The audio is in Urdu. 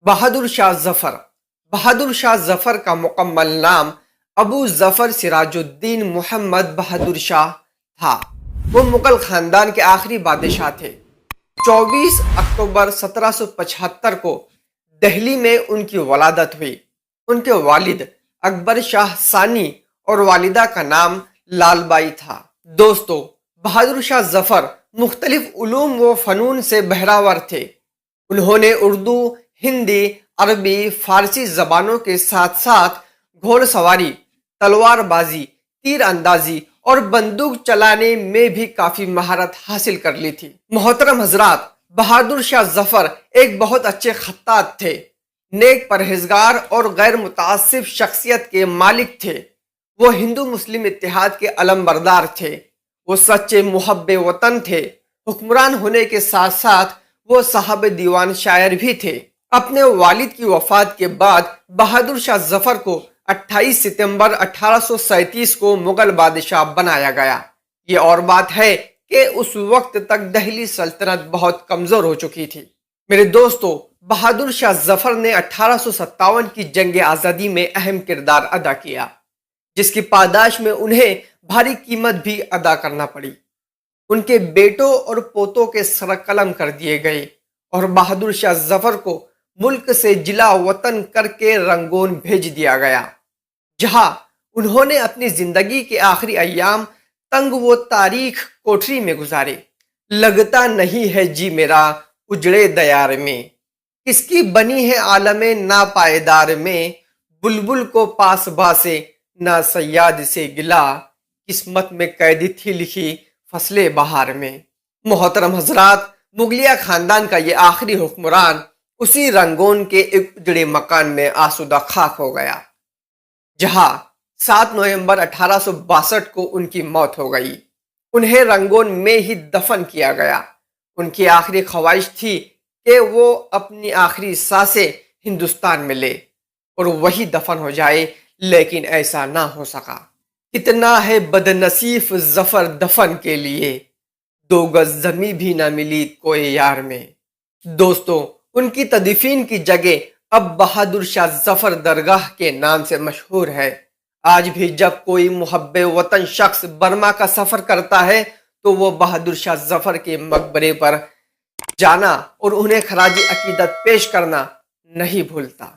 بہادر شاہ ظفر بہادر شاہ ظفر کا مکمل نام ابو ظفر سراج الدین محمد بہادر شاہ تھا۔ وہ مغل خاندان کے آخری بادشاہ تھے۔ 24 اکتوبر 1775 کو دہلی میں ان کی ولادت ہوئی۔ ان کے والد اکبر شاہ ثانی اور والدہ کا نام لال بائی تھا۔ دوستو، بہادر شاہ ظفر مختلف علوم و فنون سے بہراور تھے۔ انہوں نے اردو، ہندی، عربی، فارسی زبانوں کے ساتھ ساتھ گھوڑ سواری، تلوار بازی، تیر اندازی اور بندوق چلانے میں بھی کافی مہارت حاصل کر لی تھی۔ محترم حضرات، بہادر شاہ ظفر ایک بہت اچھے خطاط تھے، نیک پرہیزگار اور غیر متعصب شخصیت کے مالک تھے۔ وہ ہندو مسلم اتحاد کے علم بردار تھے۔ وہ سچے محب وطن تھے۔ حکمران ہونے کے ساتھ ساتھ وہ صاحب دیوان شاعر بھی تھے۔ اپنے والد کی وفات کے بعد بہادر شاہ ظفر کو 28 ستمبر 1837 کو مغل بادشاہ بنایا گیا۔ یہ اور بات ہے کہ اس وقت تک دہلی سلطنت بہت کمزور ہو چکی تھی۔ میرے دوستو، بہادر شاہ ظفر نے 1857 کی جنگ آزادی میں اہم کردار ادا کیا، جس کی پاداش میں انہیں بھاری قیمت بھی ادا کرنا پڑی۔ ان کے بیٹوں اور پوتوں کے سر قلم کر دیے گئے اور بہادر شاہ ظفر کو ملک سے جلا وطن کر کے رنگون بھیج دیا گیا، جہاں انہوں نے اپنی زندگی کے آخری ایام تنگ و تاریخ کوٹری میں گزارے۔ لگتا نہیں ہے جی میرا اجڑے دیار میں، کس کی بنی ہے عالم ناپائیدار میں، بلبل کو پاس باسے نہ صیاد سے گلا، قسمت میں قید تھی لکھی فصل بہار میں۔ محترم حضرات، مغلیہ خاندان کا یہ آخری حکمران اسی رنگون کے ایک اجڑے مکان میں آسودہ خاک ہو گیا، جہاں 7 نومبر 1862 کو ان کی موت ہو گئی۔ انہیں رنگون میں ہی دفن کیا گیا۔ ان کی آخری خواہش تھی کہ وہ اپنی آخری سانسیں ہندوستان میں لے اور وہی دفن ہو جائے، لیکن ایسا نہ ہو سکا۔ کتنا ہے بد نصیب ظفر دفن کے لیے، 2 گز زمیں بھی نہ ملی کوئی یار میں۔ دوستو، ان کی تدفین کی جگہ اب بہادر شاہ ظفر درگاہ کے نام سے مشہور ہے۔ آج بھی جب کوئی محب وطن شخص برما کا سفر کرتا ہے تو وہ بہادر شاہ ظفر کے مقبرے پر جانا اور انہیں خراج عقیدت پیش کرنا نہیں بھولتا۔